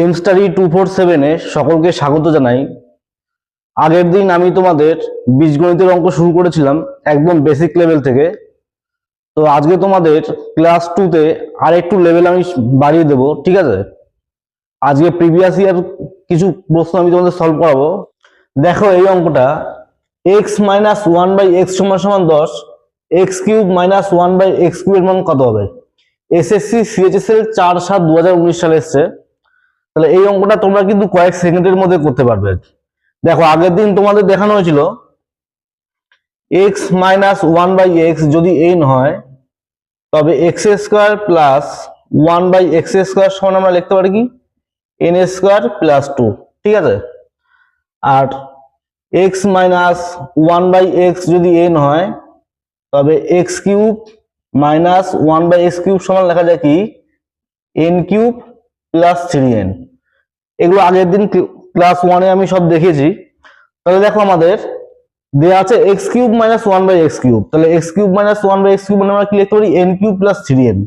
Am study 247 এ সকলকে স্বাগত জানাই। আগের দিন আমি তোমাদের বীজগণিতের অঙ্ক শুরু করেছিলাম একদম বেসিক লেভেল থেকে। তো আজকে তোমাদের ক্লাস 2 তে আর একটু লেভেল আমি বাড়িয়ে দেব, ঠিক আছে? আজকে প্রিভিয়াস ইয়ার কিছু প্রশ্ন আমি তোমাদের সলভ করাবো। দেখো এই অঙ্কটা, x মাইনাস 1/x সমান সমান 10, x cube minus 1/x cube এর মান কত হবে? এসএসসি সিএইচএসএল 4/7/2019 সালে এসছে। তাহলে এই অঙ্কটা তোমরা কিন্তু কয়েক সেকেন্ডের মধ্যে করতে পারবে। দেখো আগের দিন তোমাদের দেখানো হয়েছিল x মাইনাস 1/x যদি n হয় তবে x square plus 1/x square সমান আমরা লিখতে পারি কি n স্কয়ার প্লাস 2, ঠিক আছে? আর x মাইনাস 1/x যদি n হয় তবে x cube minus 1/x cube সমান লেখা যায় কি n কিউব প্লাস 3n। এগুলো আগের দিন ক্লাস 1 এ আমি সব দেখিয়েছি। তাহলে দেখো আমাদের দেয়া আছে x cube minus 1/x cube, তাহলে x cube minus 1/x cube মানে আমরা কি লিখতে পারি n কিউব প্লাস 3n।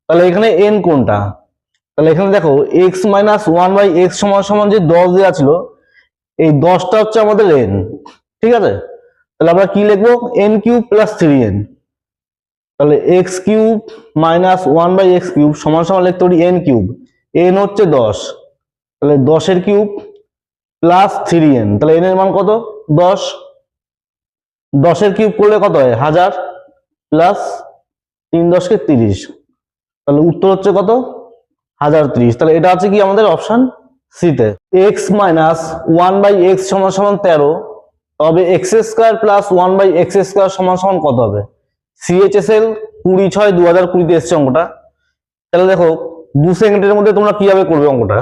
তাহলে এখানে n কোনটা? তাহলে এখানে দেখো x মাইনাস 1/x সমান সমান যে 10 দেওয়া ছিল, এই 10টা হচ্ছে আমাদের n, ঠিক আছে? তাহলে আমরা কি লিখবো n কিউব প্লাস 3n। তাহলে x cube minus 1/x cube সমান সমান লিখতে পারি n কিউব, n হচ্ছে 10, তাহলে 10 এর কিউব প্লাস 3n, তাহলে n এর মান কত 10, 10 এর কিউব করলে কত হয় 1000 প্লাস 3 10 কে 30, তাহলে উত্তর হচ্ছে কত 1030। তাহলে এটা আছে কি আমাদের অপশন সি তে। x মাইনাস 1/x সমান সমান 13, তবে x square plus 1/x square সমান সমান কত হবে? সিএইচএসএল 20/6/2020 তে এসছে অঙ্কটা। তাহলে দেখো 2 সেকেন্ডের মধ্যে তোমরা কিভাবে করবে অঙ্কটা।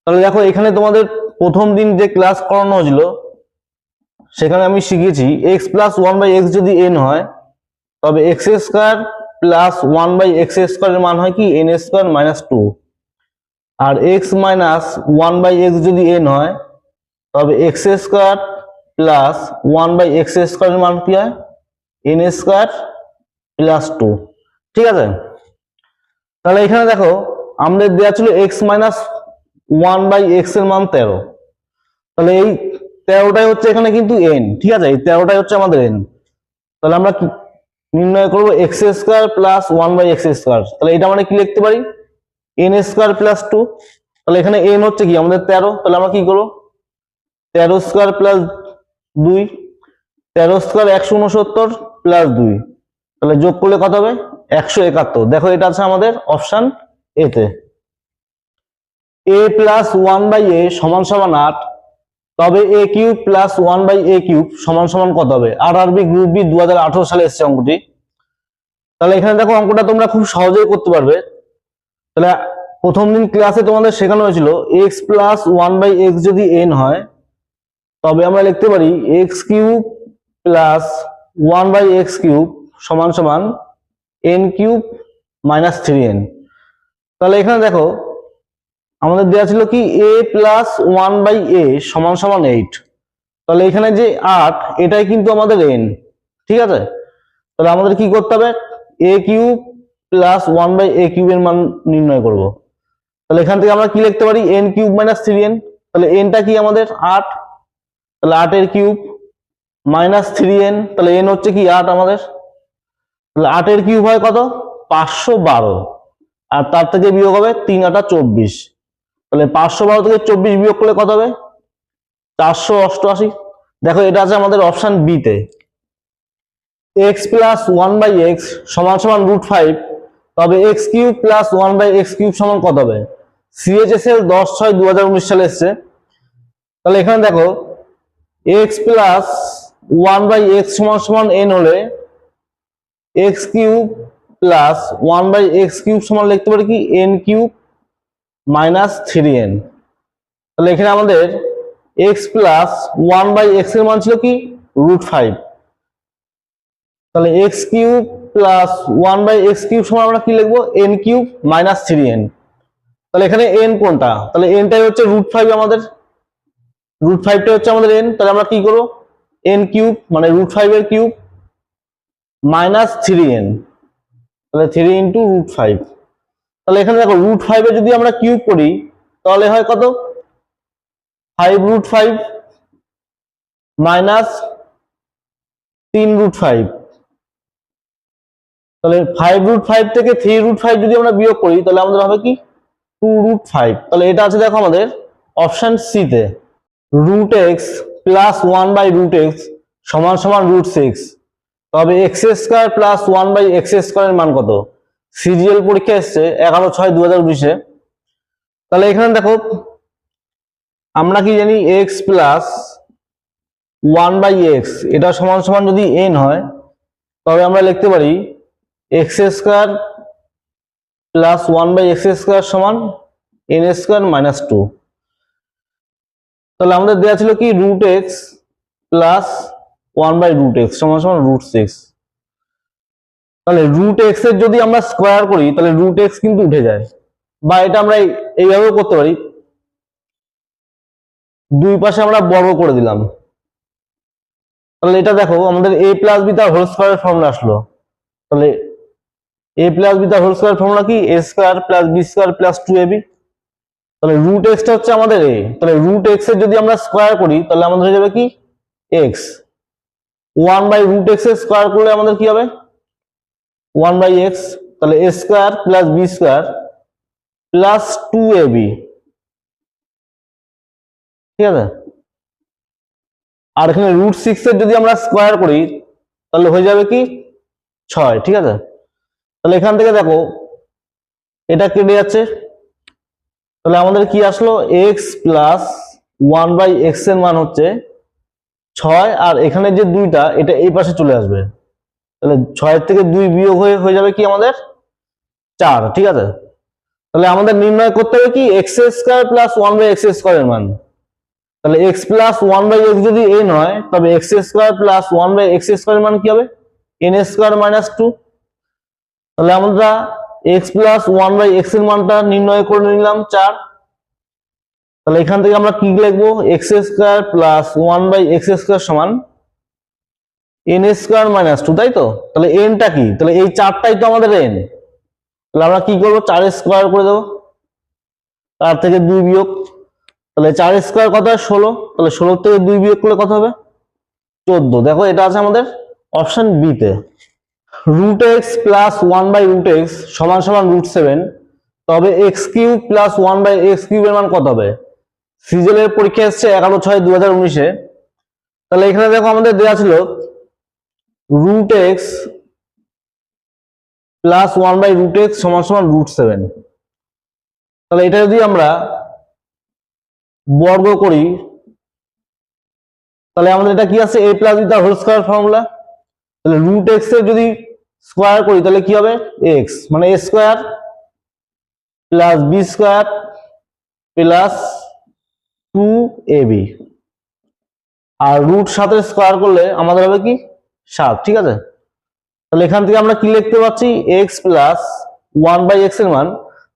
তাহলে দেখো এখানে তোমাদের প্রথম দিন যে ক্লাস করানো হয়েছিল সেখানে আমি শিখেছি x প্লাস 1/x যদি n হয় তবে x square plus 1/x square এর মান হয় কি n স্কয়ার মাইনাস 2, আর x মাইনাস 1/x যদি n হয় তবে x square plus 1/x square এর মান কি হয় n স্কয়ার প্লাস 2, ঠিক আছে? তাহলে এখানে দেখো আমাদের দেওয়া ছিল x মাইনাস 1/x এর মান 13, তাহলে এই 13টাই হচ্ছে এখানে কিন্তু n, ঠিক আছে? এই 13টাই হচ্ছে আমাদের n। তাহলে আমরা কি নির্ণয় করব x square plus 1/x square, তাহলে এটা মানে কি লিখতে পারি n স্কয়ার প্লাস 2। তাহলে এখানে n হচ্ছে কি আমাদের 13, তাহলে আমরা কি করব 13 স্কয়ার প্লাস 2, 13 স্কয়ার 169 প্লাস 2, তাহলে যোগ করলে কত হবে 171। দেখো এটা আছে আমাদের অপশন এ তে। a প্লাস 1/a সমান সমান 8, তবে a cube plus 1/a cube সমান সমান কত হবে? আরআরবি গ্রুপ বি 2018 সালে এসেছে অঙ্কটি। তাহলে এখানে দেখো অঙ্কটা তোমরা খুব সহজেই করতে পারবে। তাহলে প্রথম দিন ক্লাসে তোমাদের শেখানো হয়েছিল x প্লাস 1/x যদি n হয় তবে আমরা লিখতে পারি x cube plus 1/x cube সমান সমান n কিউব মাইনাস 3n। তাহলে এখানে দেখো আমাদের দেওয়া ছিল কি a প্লাস 1/a সমান সমান 8, তাহলে এখানে যে 8 এটাই কিন্তু আমাদের n, ঠিক আছে? তাহলে আমাদের কি করতে হবে a cube plus 1/a cube এর মান নির্ণয় করব। তাহলে এখান থেকে আমরা কি লিখতে পারি n কিউব মাইনাস 3n, তাহলে nটা কি আমাদের 8, তাহলে 8 এর কিউব মাইনাস 3n, তাহলে n হচ্ছে কি 8 আমাদের, তাহলে 8 এর কিউব হয় কত 512, আর তার থেকে বিয়োগ হবে 3 8 24, তাহলে 512 থেকে 24 বিয়োগ করলে কত হবে 488। দেখো এটা আছে আমাদের অপশন বি তে। x প্লাস 1/x সমান সমান √5, তবে x cube plus 1/x cube সমান কত হবে? সিএইচএসএল 10/6/2019 সালে এসছে। তাহলে এখানে দেখো x প্লাস 1/x সমান সমান n হলে x cube plus 1/x cube সমান লিখতে পারি কি n কিউব মাইনাস 3n। তাহলে এখানে আমাদের x প্লাস 1/x এর মান ছিল কি √5, তাহলে x cube plus 1/x cube সমান আমরা কি লিখবো n কিউব মাইনাস 3n। তাহলে এখানে n কোনটা? তাহলে nটাই হচ্ছে √5, আমাদের √5টাই হচ্ছে আমাদের n। তাহলে আমরা কি করব n কিউব মানে √5 এর কিউব মাইনাস 3n, তাহলে 3 × √5। তাহলে এখানে দেখো √5 এ যদি আমরা কিউব করি তাহলে হয় কত 5√5 মাইনাস 3√5। তাহলে 5√5 থেকে 3√5 যদি আমরা বিয়োগ করি তাহলে আমাদের হবে কি 2√5। তাহলে এটা আছে দেখো আমাদের অপশন সি তে। √x প্লাস 1/√x সমান সমান √6। তবে x² প্লাস 1/x² এর মান কত? সিজিএল পরীক্ষা এসছে 11/6/2019-এ। তাহলে এখানে দেখো আমরা কি জানি x প্লাস 1/x এটা সমান সমান যদি n হয় তবে আমরা লিখতে পারি x² প্লাস 1/x² সমান n² মাইনাস 2। তাহলে আমাদের দেওয়া ছিল কি √x প্লাস 1/√x সমান সমান √6। তাহলে √x এর যদি আমরা স্কোয়ার করি তাহলে √x কিন্তু উঠে যায়, বা এটা আমরা এইভাবেও করতে পারি, দুই পাশে আমরা বর্গ করে দিলাম। তাহলে এটা দেখো আমাদের a প্লাস b তার হোল স্কয়ারের ফর্মুলা আসলো। তাহলে a প্লাস b তার হোল স্কয়ার ফর্মুলা কি a² plus b² plus 2ab। তাহলে √x টা হচ্ছে আমাদের a। তাহলে √x এর যদি আমরা স্কয়ার করি তাহলে আমাদের হয়ে যাবে কি x। 1/√x এর স্কয়ার করলে আমাদের কি হবে 1/x। তাহলে a² plus b² plus 2ab, ঠিক আছে। আর এখানে √6 এর যদি আমরা স্কয়ার করি তাহলে হয়ে যাবে কি 6, ঠিক আছে। তাহলে এখান থেকে দেখো এটা কেটে যাচ্ছে, তাহলে আমাদের কি আসলো x প্লাস 1/x এর মান হচ্ছে 6, আর এখানে যে 2টা এটা এই পাশে চলে আসবে। তাহলে 6 থেকে 2 বিয়োগ হয়ে যাবে কি আমাদের 4, ঠিক আছে। তাহলে আমাদের নির্ণয় করতে হবে কি x² প্লাস 1/x² এর মান। তাহলে x প্লাস 1/x যদি n হয় তবে x² প্লাস 1/x² এর মান কি হবে n² মাইনাস 2। তাহলে আমরা x প্লাস 1/x এর মানটা নির্ণয় করে নিলাম 4। তাহলে এখান থেকে আমরা কি লিখবো x² প্লাস 1/x² সমান n² মাইনাস 2, তাই তো। তাহলে n টা কি, তাহলে এই 4টাই তো আমাদের n। তাহলে আমরা কি করবো 4 স্কয়ার করে দেবো, তার থেকে 2 বিয়োগ। তাহলে 4 স্কয়ার কত হয় 16। তাহলে 16 থেকে 2 বিয়োগ করলে কত হবে 14। দেখো এটা আছে আমাদের অপশন বি তে। √x প্লাস 1/√x সমান সমান √7। তবে x³ প্লাস 1/x³ এর মান কত হবে? সিজিএল এর পরীক্ষা এসছে 11/6/2019-এ। তাহলে এখানে দেখো আমাদের দেওয়া ছিল √x প্লাস 1/√x সমান সমান √7। তাহলে এটা যদি আমরা বর্গ করি তাহলে আমাদের এটা কি আছে a প্লাস b তার হোল স্কয়ার ফর্মুলা। তাহলে √x এর যদি স্কয়ার করি তাহলে কি হবে x, মানে a² plus b² plus 2ab, আর √7 এর স্কয়ার করলে আমাদের হবে কি 7, ঠিক আছে। তাহলে এখান থেকে আমরা কি লিখতে পাচ্ছি x প্লাস 1/x এর মান।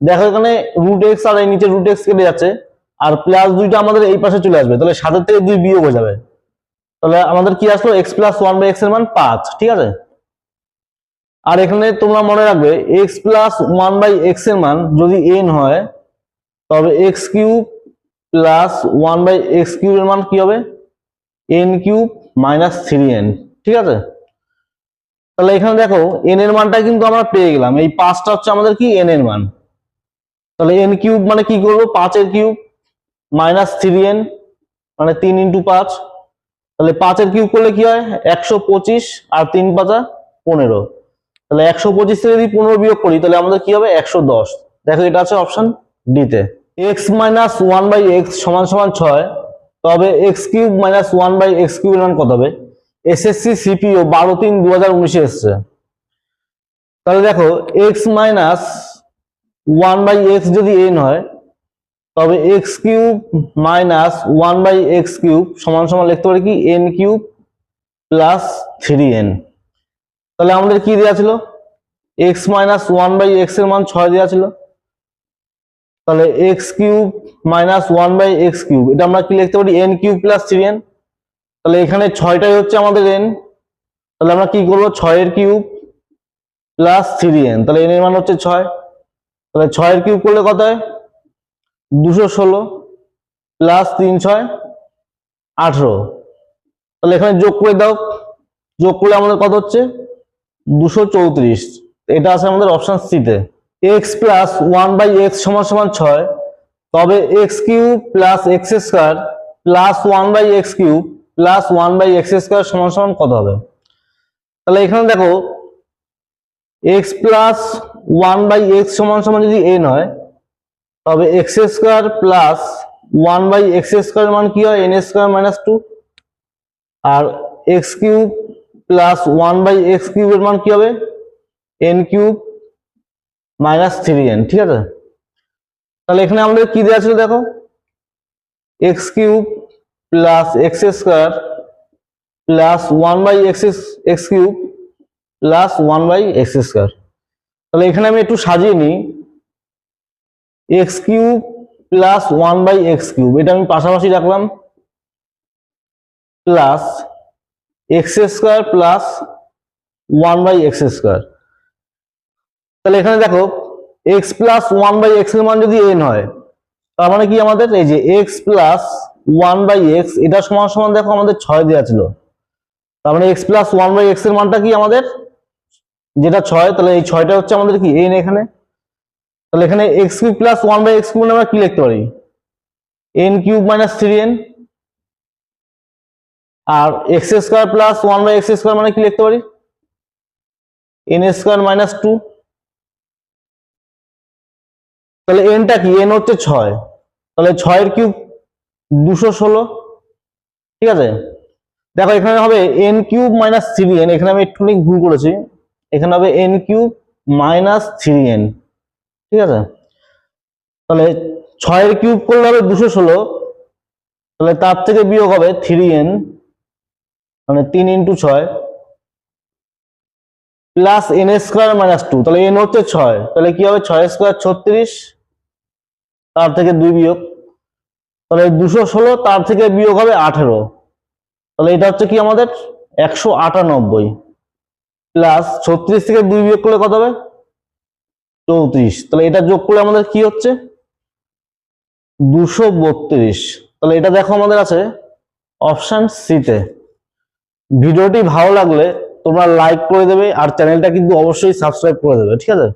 দেখো এখানে √x আর এই নিচে √x কেটে যাচ্ছে, আর প্লাস 2টা আমাদের এই পাশে চলে আসবে। তাহলে 7 থেকে 2 বিয়োগ হয়ে যাবে। তাহলে আমাদের কি আসলো x প্লাস 1/x এর মান 5, ঠিক আছে। আর এখানে তোমরা মনে রাখবে x প্লাস 1/x এর মান যদি n হয় তবে x³ প্লাস 1/x³ এর মান কি হবে n³ মাইনাস 3n, ঠিক আছে। তাহলে এখানে দেখো n এর মানটা কিন্তু আমরা পেয়ে গেলাম, এই 5টা হচ্ছে আমাদের কি n এর মান। তাহলে n³ মানে কি করবো 5 এর কিউব মাইনাস 3n মানে 3 × 5। তাহলে 5 এর কিউব করলে কি হয় 125, আর 3 × 5 = 15। তাহলে 125 থেকে যদি 15 বিয়োগ করি তাহলে আমাদের কি হবে 110। দেখো এটা আছে অপশন ডি তে। x মাইনাস 1/x সমান সমান 6। তবে x³ মাইনাস 1/x³ এর মান কত হবে? এসএসসি সিপিও 12/3/2019-এ এসছে। তাহলে দেখো x মাইনাস 1/x যদি n হয় তবে x³ মাইনাস 1/x³ সমান সমান লিখতে পারি কি n³ প্লাস 3n। তাহলে আমাদের কি দেওয়া ছিল x মাইনাস 1/x এর মান 6 দেওয়া ছিল। তাহলে x³ মাইনাস 1/x³ এটা আমরা কি লিখতে পারি n³ প্লাস 3n। তাহলে এখানে 6টাই হচ্ছে আমাদের n। তাহলে আমরা কি করবো 6 এর কিউব প্লাস 3n। তাহলে n এর মান হচ্ছে 6। তাহলে 6 এর কিউব করলে কত হয় 216 প্লাস 3 6 18। তাহলে এখানে যোগ করে দাও, যোগ করলে আমাদের কত হচ্ছে 234। এটা আছে আমাদের অপশন সিতে। এক্স প্লাস 1/x সমান সমান 6, তবে x cube plus x square plus 1/x cube plus 1/x square সমান সমান কত হবে? তাহলে এখানে দেখো এক্স প্লাস 1/x সমান সমান যদি n হয়, তবে x square plus 1/x square মান কি হয় n স্কোয়ার মাইনাস 2, আর এক্স কিউব প্লাস 1/x কিউবের মান কি হবে n কিউব মাইনাস 3n। ঠিক আছে, তাহলে এখানে আমাদের কি দেওয়া ছিল দেখো, x cube plus x square plus 1/x cube plus 1/x square. তাহলে এখানে আমি একটু সাজিয়ে নিই, x cube plus 1/x cube এটা আমি পাশাপাশি রাখলাম, plus x square plus 1/x square. তাহলে এখানে দেখো এক্স প্লাস 1/x এর মান যদি n হয়, তার মানে কি আমাদের এই যে এক্স প্লাস 1/x এটা সমান সমান দেখো আমাদের 6 দেওয়া ছিল, তার মানে এক্স প্লাস 1/x এর মানটা কি আমাদের যেটা 6, তাহলে এই 6টা হচ্ছে আমাদের কি n এখানে। তাহলে এখানে x cube plus 1/x cube আমরা কি লিখতে পারি n কিউব মাইনাস 3n, আর x square plus 1/x square মানে কি লিখতে পারি n স্কোয়ার মাইনাস 2। তাহলে nটা কি n হচ্ছে 6, তাহলে 6 এর কিউব 216। ঠিক আছে, দেখো এখানে হবে n কিউব মাইনাস 3n, এখানে আমি একটুখানি ভুল করেছি, এখানে হবে n কিউব মাইনাস 3n। ঠিক আছে, তাহলে 6 এর কিউব করলে হবে 216, তাহলে তার থেকে বিয়োগ হবে 3n, মানে 3 × 6 প্লাস n স্কোয়ার মাইনাস 2। তাহলে n হচ্ছে 6, তাহলে কি হবে 6 স্কোয়ার 36, তার থেকে 2 বিয়োগ, তাহলে 216 তার থেকে বিয়োগ হবে 18, তাহলে এটা হচ্ছে কি আমাদের 198 প্লাস 36 থেকে 2 বিয়োগ করলে কত হবে 34। তাহলে এটা যোগ করলে আমাদের কি হচ্ছে 232। তাহলে এটা দেখো আমাদের আছে অপশন সিতে। ভিডিওটি ভালো লাগলে তোমরা লাইক করে দেবে আর চ্যানেলটা কিন্তু অবশ্যই সাবস্ক্রাইব করে দেবে। ঠিক আছে।